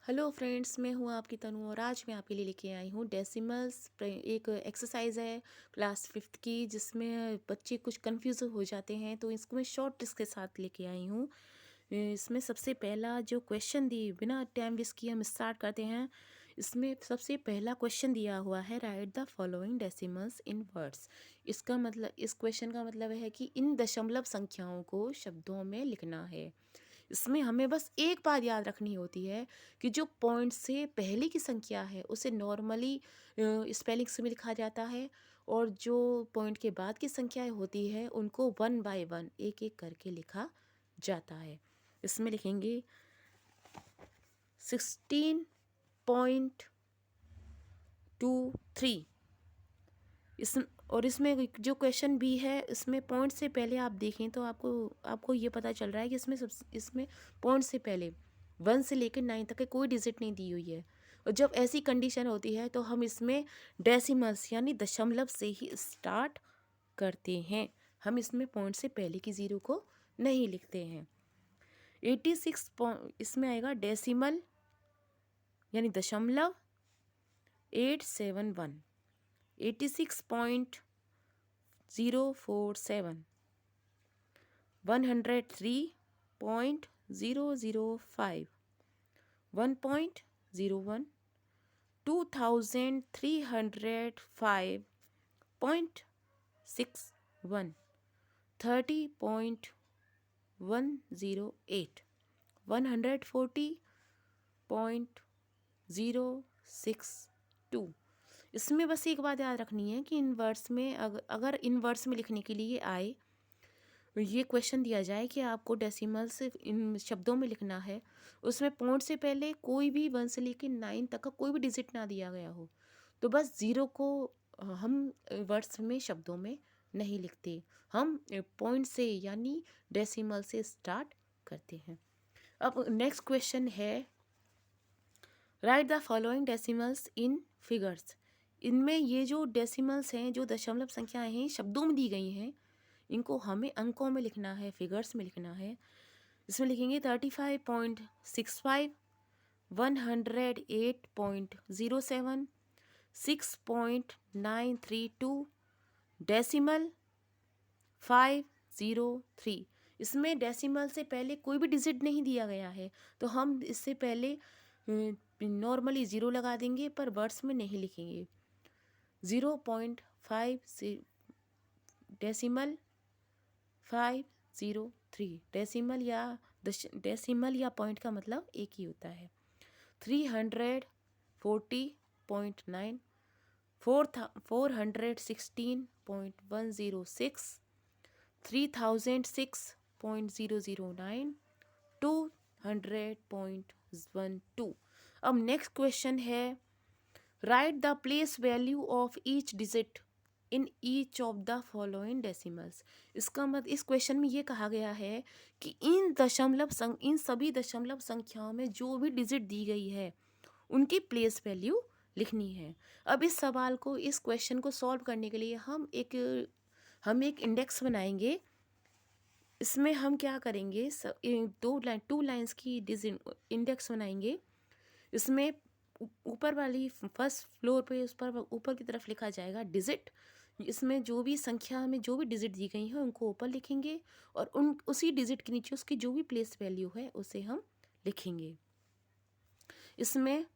Hello friends, मैं हूँ आपकी तनु और आज मैं आपके लिए लेके आई हूँ डेसिमल्स। एक एक्सरसाइज है क्लास फिफ्थ की, जिसमें बच्चे कुछ कंफ्यूज हो जाते हैं, तो इसको मैं शॉर्ट ट्रिक्स के साथ लेके आई हूँ। इसमें सबसे पहला जो क्वेश्चन दी, बिना टाइम वेस्ट किए हम स्टार्ट करते हैं। इसमें सबसे पहला क्वेश्चन दिया हुआ है, right the following decimals in words. इसका मतलब, इस क्वेश्चन का मतलब है कि इन दशमलव संख्याओं को शब्दों में लिखना है। इसमें हमें बस एक बात याद रखनी होती है कि जो पॉइंट से पहले की संख्या है उसे नॉर्मली स्पेलिंग से में लिखा जाता है, और जो पॉइंट के बाद की संख्याएं होती है उनको वन बाय वन, एक एक करके लिखा जाता है। इसमें लिखेंगे 16.23। इस और इसमें जो क्वेश्चन भी है, इसमें पॉइंट से पहले आप देखें तो आपको आपको ये पता चल रहा है कि इसमें पॉइंट से पहले 1 से लेकर 9 तक के कोई डिजिट नहीं दी हुई है। और जब ऐसी कंडीशन होती है तो हम इसमें डेसिमल्स यानी दशमलव से ही स्टार्ट करते हैं। हम इसमें पॉइंट से पहले की ज़ीरो को नहीं लिखते हैं। 86 इसमें आएगा डेसिमल यानी दशमलव 871, 86.047, 103.005, 1.01, 2305.61, 30.108, 140.062। इसमें बस एक बात याद रखनी है कि इन वर्ड्स में अगर इन वर्ड्स में लिखने के लिए आए, ये क्वेश्चन दिया जाए कि आपको डेसिमल से इन शब्दों में लिखना है, उसमें पॉइंट से पहले कोई भी 1 से लेकर 9 तक का कोई भी डिजिट ना दिया गया हो, तो बस ज़ीरो को हम वर्ड्स में शब्दों में नहीं लिखते। हम पॉइंट से यानी डेसिमल से स्टार्ट करते हैं। अब नेक्स्ट क्वेश्चन है, right the following decimals in figures. इनमें ये जो डेसिमल्स हैं, जो दशमलव संख्याएं हैं, शब्दों में दी गई हैं, इनको हमें अंकों में लिखना है, फिगर्स में लिखना है। इसमें लिखेंगे 35.65, 108.07, 6.932, डेसिमल 503। इसमें डेसिमल से पहले कोई भी डिजिट नहीं दिया गया है, तो हम इससे पहले नॉर्मली ज़ीरो लगा देंगे, पर वर्ड्स में नहीं लिखेंगे। 0.5 डेसिमल 503। डेसिमल या पॉइंट का मतलब एक ही होता है। 340.9, 416.106, 3006.009, 200.12। अब नेक्स्ट क्वेश्चन है, right the place value of each digit in each of the following decimals. इसका मतलब, इस क्वेश्चन में ये कहा गया है कि इन सभी दशमलव संख्याओं में जो भी डिजिट दी गई है उनकी प्लेस वैल्यू लिखनी है। अब इस सवाल को, इस क्वेश्चन को सॉल्व करने के लिए हम एक इंडेक्स बनाएंगे। इसमें हम क्या करेंगे, टू लाइंस की इंडेक्स बनाएंगे। इसमें ऊपर वाली फर्स्ट फ्लोर पे उस पर ऊपर की तरफ लिखा जाएगा डिजिट। इसमें जो भी संख्या में जो भी डिजिट दी गई हैं उनको ऊपर लिखेंगे, और उसी डिजिट के नीचे उसकी जो भी प्लेस वैल्यू है उसे हम लिखेंगे। इसमें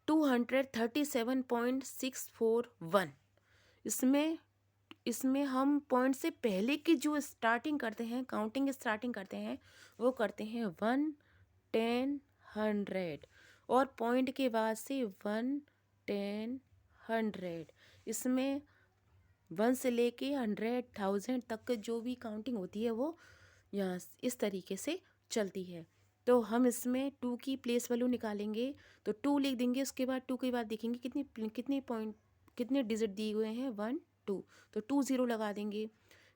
237.641। इसमें हम पॉइंट से पहले की जो स्टार्टिंग करते हैं, काउंटिंग स्टार्टिंग करते हैं, वो करते हैं 1, 10, 100, और पॉइंट के बाद से 1, 10, 100। इसमें 1 से लेके 100, 1000 तक की जो भी काउंटिंग होती है वो यहाँ इस तरीके से चलती है। तो हम इसमें 2 की प्लेस वैल्यू निकालेंगे, तो 2 लिख देंगे। उसके बाद 2 के बाद देखेंगे कितने डिजिट दिए हुए हैं, 1, 2, तो 2 0 लगा देंगे।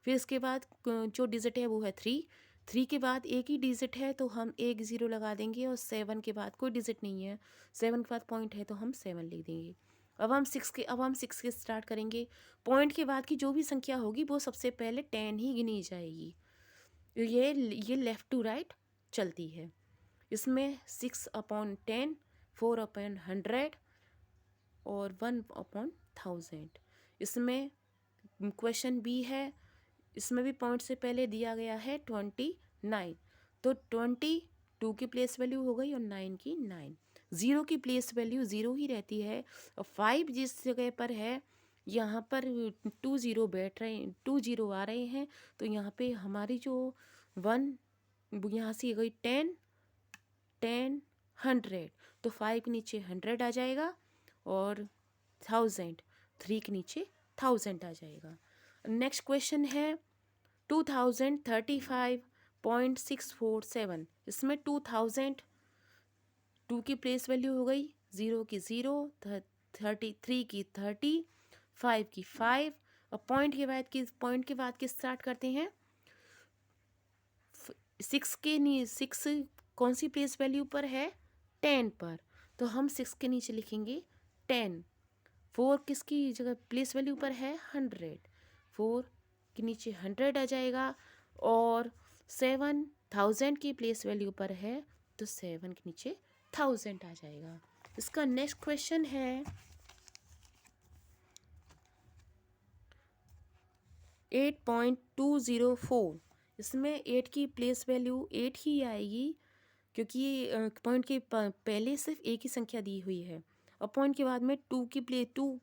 फिर इसके बाद जो डिजिट है वो है 3 के बाद एक ही डिजिट है तो हम 1 0 लगा देंगे, और 7 के बाद कोई डिजिट नहीं है, 7 के बाद पॉइंट है तो हम 7 लिख देंगे। अब हम 6 के स्टार्ट करेंगे। पॉइंट के बाद की जो भी संख्या होगी वो सबसे पहले 10 ही गिनी जाएगी। ये लेफ़्ट टू राइट चलती है। इसमें 6/10, 4/100 और 1/1000। इसमें क्वेश्चन बी है, इसमें भी पॉइंट से पहले दिया गया है 29, तो 22 की प्लेस वैल्यू हो गई और 9 की 9। 0 की प्लेस वैल्यू 0 ही रहती है, और 5 जिस जगह पर है यहाँ पर 2 0 बैठ रहे हैं, 2 0 आ रहे हैं, तो यहाँ पे हमारी जो 1 यहाँ से गई 10 10 100, तो 5 के नीचे 100 आ जाएगा और 1000 3 के नीचे 1000 आ जाएगा। नेक्स्ट क्वेश्चन है 2035.647। इसमें 2000 2 की प्लेस वैल्यू हो गई, 0 की 0, 33 की 30, 5 की 5, और पॉइंट के बाद की स्टार्ट करते हैं 6 के 6 कौन सी प्लेस वैल्यू पर है, 10 पर, तो हम 6 के नीचे लिखेंगे 10। 4 किसकी जगह प्लेस वैल्यू पर है, 100, 4 के नीचे 100 आ जाएगा, और 7 1000 की प्लेस वैल्यू पर है, तो 7 के नीचे 1000 आ जाएगा। इसका नेक्स्ट क्वेश्चन है 8.204। इसमें 8 की प्लेस वैल्यू 8 ही आएगी, क्योंकि पॉइंट के पहले सिर्फ एक ही संख्या दी हुई है, और पॉइंट के बाद में 2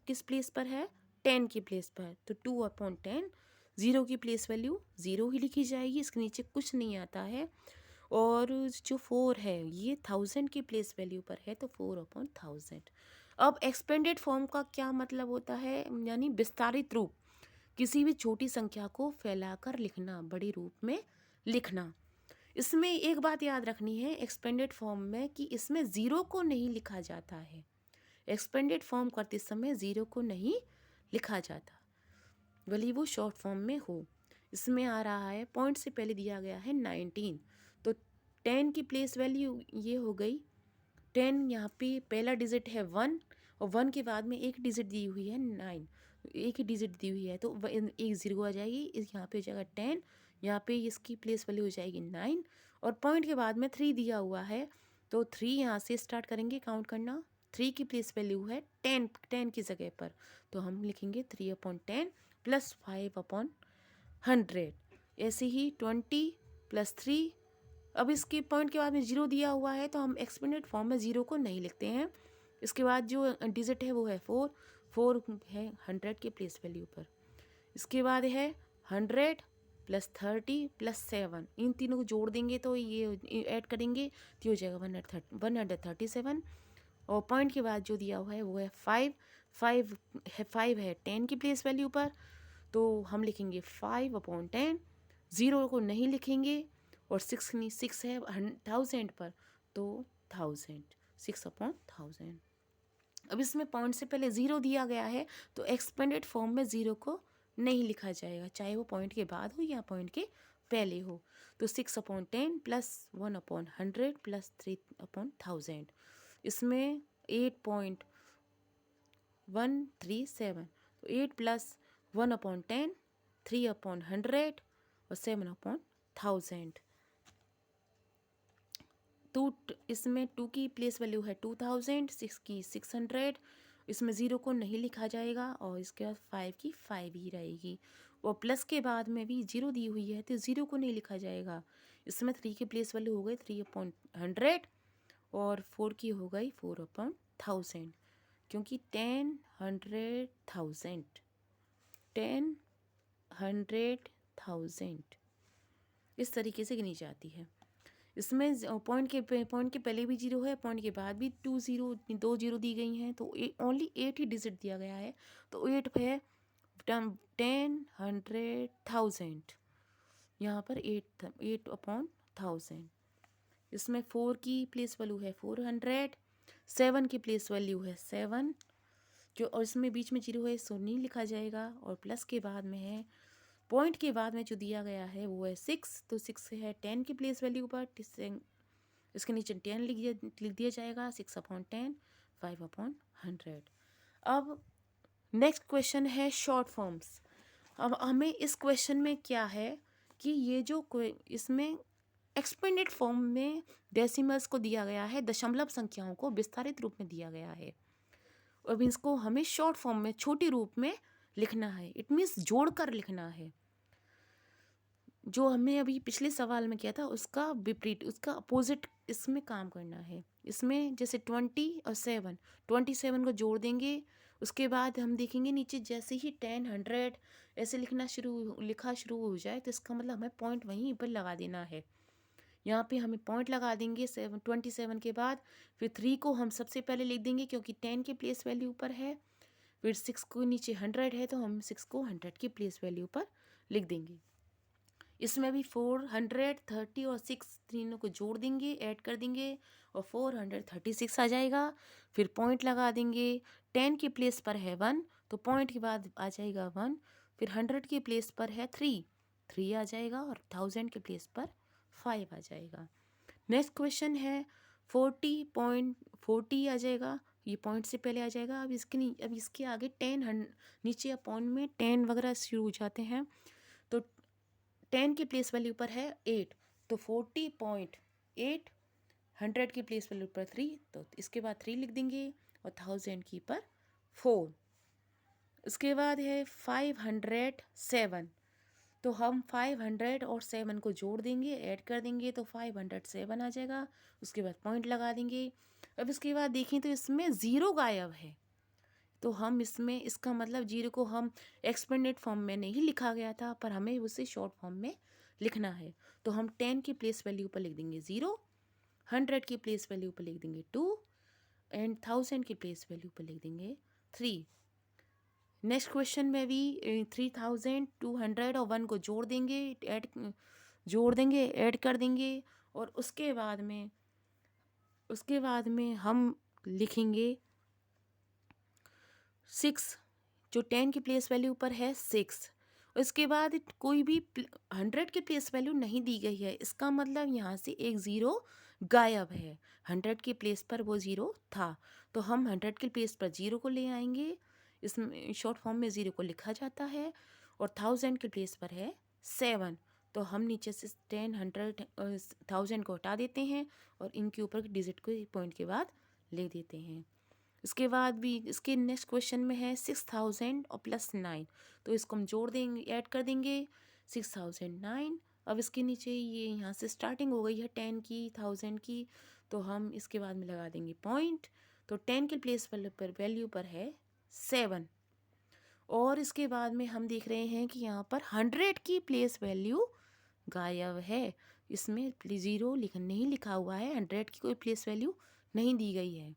किस प्लेस पर है, 10 की प्लेस पर, तो 2/10। 0 की प्लेस वैल्यू 0 ही लिखी जाएगी, इसके नीचे कुछ नहीं आता है, और जो 4 है ये 1000 की प्लेस वैल्यू पर है, तो 4/1000। अब एक्सपेंडेड फॉर्म का क्या मतलब होता है, यानी विस्तारित रूप, किसी भी छोटी संख्या को फैलाकर लिखना, बड़े रूप में लिखना। इसमें एक बात याद रखनी है एक्सपेंडेड फॉर्म में, कि इसमें 0 को नहीं लिखा जाता है। एक्सपेंडेड फॉर्म करते समय 0 को नहीं लिखा जाता, भले वो शॉर्ट फॉर्म में हो। इसमें आ रहा है पॉइंट से पहले दिया गया है 19, तो 10 की प्लेस वैल्यू ये हो गई 10, यहाँ पे पहला डिजिट है 1, और 1 के बाद में एक डिजिट दी हुई है 9, एक ही डिजिट दी हुई है, तो एक 0 आ जाएगी, यहाँ पे हो जाएगा 10, यहाँ पे इसकी प्लेस वैल्यू हो जाएगी 9, और पॉइंट के बाद में 3 दिया हुआ है, तो 3 यहाँ से स्टार्ट करेंगे काउंट करना। 3 की प्लेस वैल्यू है 10 की जगह पर, तो हम लिखेंगे 3/10 प्लस 5/100। ऐसे ही 20 + 3। अब इसके पॉइंट के बाद में 0 दिया हुआ है, तो हम एक्सपेंडेड फॉर्म में 0 को नहीं लिखते हैं। इसके बाद जो डिजिट है वो है 4, 4 है 100 के प्लेस वैल्यू पर। इसके बाद है 100 + 30 + 7, इन तीनों को जोड़ देंगे तो ये ऐड करेंगे तो हो जाएगा 137, और पॉइंट के बाद जो दिया हुआ है वो है 5, 5 है 10 की प्लेस वैल्यू पर, तो हम लिखेंगे 5/10, 0 को नहीं लिखेंगे, और 6 है 1000 पर, तो 1000, 6/1000। अब इसमें पॉइंट से पहले 0 दिया गया है, तो एक्सपेंडेड फॉर्म में 0 को नहीं लिखा जाएगा, चाहे वो पॉइंट के बाद हो या पॉइंट के पहले हो। तो 6/10 + 1/100 + 3/1000। इसमें 8.137, तो 8 + 1/10, 3/100 और 7/1000। इसमें 2 की प्लेस वैल्यू है 2000, 6 की 600, इसमें 0 को नहीं लिखा जाएगा, और इसके बाद 5 की 5 ही रहेगी, और प्लस के बाद में भी 0 दी हुई है, तो 0 को नहीं लिखा जाएगा। इसमें 3 की प्लेस वैल्यू हो गई 3/100, और 4 की हो गई 4/1000, क्योंकि 10 100 1000 10 100 1000 इस तरीके से गिनी जाती है। इसमें पॉइंट के पहले भी 0 है, पॉइंट के बाद भी 2 0 दी गई हैं, तो ओनली 8 ही डिजिट दिया गया है, तो 8 है 10 100 1000, यहाँ पर 8/1000। इसमें 4 की प्लेस वैल्यू है 400, 7 की प्लेस वैल्यू है 7, जो और इसमें बीच में 0 है, सो नहीं लिखा जाएगा, और प्लस के बाद में है पॉइंट के बाद में जो दिया गया है वो है 6, तो 6 है 10 की प्लेस वैल्यू पर, इसके नीचे 10 लिख दिया जाएगा, 6/10 5/100। अब नेक्स्ट क्वेश्चन है शॉर्ट फॉर्म्स। अब हमें इस क्वेश्चन में क्या है कि ये जो इसमें एक्सपेंडेड फॉर्म में डेसिमल्स को दिया गया है, दशमलव संख्याओं को विस्तारित रूप में दिया गया है। अब इसको हमें शॉर्ट फॉर्म में छोटी रूप में लिखना है, इट मीन्स जोड़कर लिखना है। जो हमने अभी पिछले सवाल में किया था उसका विपरीत, उसका अपोजिट इसमें काम करना है। इसमें जैसे 20 और 7, 27 को जोड़ देंगे, उसके बाद हम देखेंगे नीचे जैसे ही 10, 100 ऐसे लिखा शुरू हो जाए तो इसका मतलब हमें पॉइंट वहीं पर लगा देना है। यहाँ पे हमें पॉइंट लगा देंगे 27 के बाद। फिर 3 को हम सबसे पहले लिख देंगे क्योंकि 10 के प्लेस वैल्यू पर है। फिर 6 को नीचे 100 है तो हम 6 को 100 की प्लेस वैल्यू पर लिख देंगे। इसमें भी 430 और 6 तीनों को जोड़ देंगे, ऐड कर देंगे और 436 आ जाएगा। फिर पॉइंट लगा देंगे, 10 के प्लेस पर है 1 तो पॉइंट के बाद आ जाएगा 1। फिर 100 के प्लेस पर है 3 आ जाएगा और 1000 के प्लेस पर 5 आ जाएगा। नेक्स्ट क्वेश्चन है 40 आ जाएगा, ये पॉइंट से पहले आ जाएगा। अब इसके आगे 10 नीचे अपॉन में 10 वगैरह शुरू हो जाते हैं तो 10 की प्लेस वैल्यू पर है 8 तो 40.8, 100 की प्लेस वैल्यू पर 3 तो इसके बाद 3 लिख देंगे और 1000 की पर 4। उसके बाद है 507 तो हम 500 और 7 को जोड़ देंगे, ऐड कर देंगे तो 507 आ जाएगा। उसके बाद पॉइंट लगा देंगे। अब इसके बाद देखें तो इसमें ज़ीरो गायब है, तो हम इसमें इसका मतलब जीरो को हम एक्सपेंडेड फॉर्म में नहीं लिखा गया था पर हमें उसे शॉर्ट फॉर्म में लिखना है। तो हम 10 की प्लेस वैल्यू पर लिख देंगे 0, 100 की प्लेस वैल्यू पर लिख देंगे 2 एंड 1000 की प्लेस वैल्यू पर लिख देंगे 3। नेक्स्ट क्वेश्चन में भी 3200 और 1 को जोड़ देंगे, ऐड कर देंगे और उसके बाद में हम लिखेंगे 6 जो 10 की प्लेस वैल्यू पर है 6। उसके बाद कोई भी 100 की प्लेस वैल्यू नहीं दी गई है, इसका मतलब यहाँ से एक ज़ीरो गायब है। 100 की प्लेस पर वो ज़ीरो था तो हम 100 की प्लेस पर ज़ीरो को ले आएंगे, इसमें शॉर्ट फॉर्म में ज़ीरो को लिखा जाता है। और 1000 की प्लेस पर है 7 तो हम नीचे से 10, 100, 1000 को हटा देते हैं और इनके ऊपर डिजिट को पॉइंट के बाद ले देते हैं। इसके बाद भी इसके नेक्स्ट क्वेश्चन में है 6000 और +9 तो इसको हम जोड़ देंगे, ऐड कर देंगे 6009। अब इसके नीचे ये यहाँ से स्टार्टिंग हो गई है 10 की, 1000 की तो हम इसके बाद में लगा देंगे पॉइंट। तो 10 के प्लेस वैल्यू पर है 7 और इसके बाद में हम देख रहे हैं कि यहाँ पर 100 की प्लेस वैल्यू गायब है, इसमें ज़ीरो नहीं लिखा हुआ है, 100 की कोई प्लेस वैल्यू नहीं दी गई है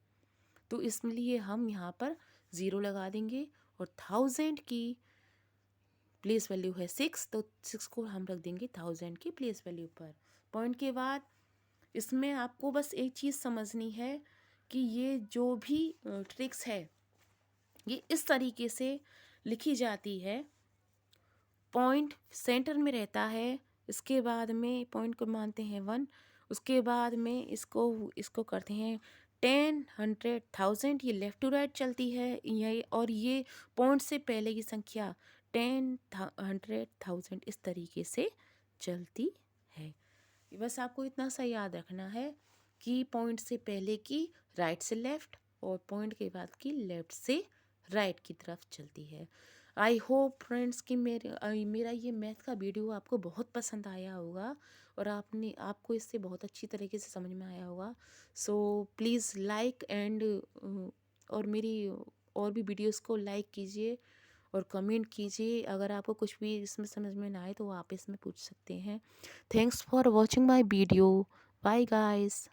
तो इसलिए हम यहाँ पर ज़ीरो लगा देंगे। और 1000 की प्लेस वैल्यू है 6 तो 6 को हम रख देंगे 1000 की प्लेस वैल्यू पर पॉइंट के बाद। इसमें आपको बस एक चीज़ समझनी है कि ये जो भी ट्रिक्स है ये इस तरीके से लिखी जाती है, पॉइंट सेंटर में रहता है, इसके बाद में पॉइंट को मानते हैं 1, उसके बाद में इसको करते हैं 10, 100, 1000, ये लेफ़्ट टू राइट चलती है ये, और ये पॉइंट से पहले की संख्या 10, 100, 1000 इस तरीके से चलती है। बस आपको इतना सा याद रखना है कि पॉइंट से पहले की राइट से लेफ़्ट और पॉइंट के बाद की लेफ़्ट से राइट की तरफ चलती है। आई होप फ्रेंड्स कि मेरा ये मैथ का वीडियो आपको बहुत पसंद आया होगा और आपको इससे बहुत अच्छी तरीके से समझ में आया होगा। सो प्लीज़ लाइक एंड और मेरी और भी वीडियोस को लाइक कीजिए और कमेंट कीजिए। अगर आपको कुछ भी इसमें समझ में ना आए तो आप इसमें पूछ सकते हैं। Thanks for watching my video. Bye guys.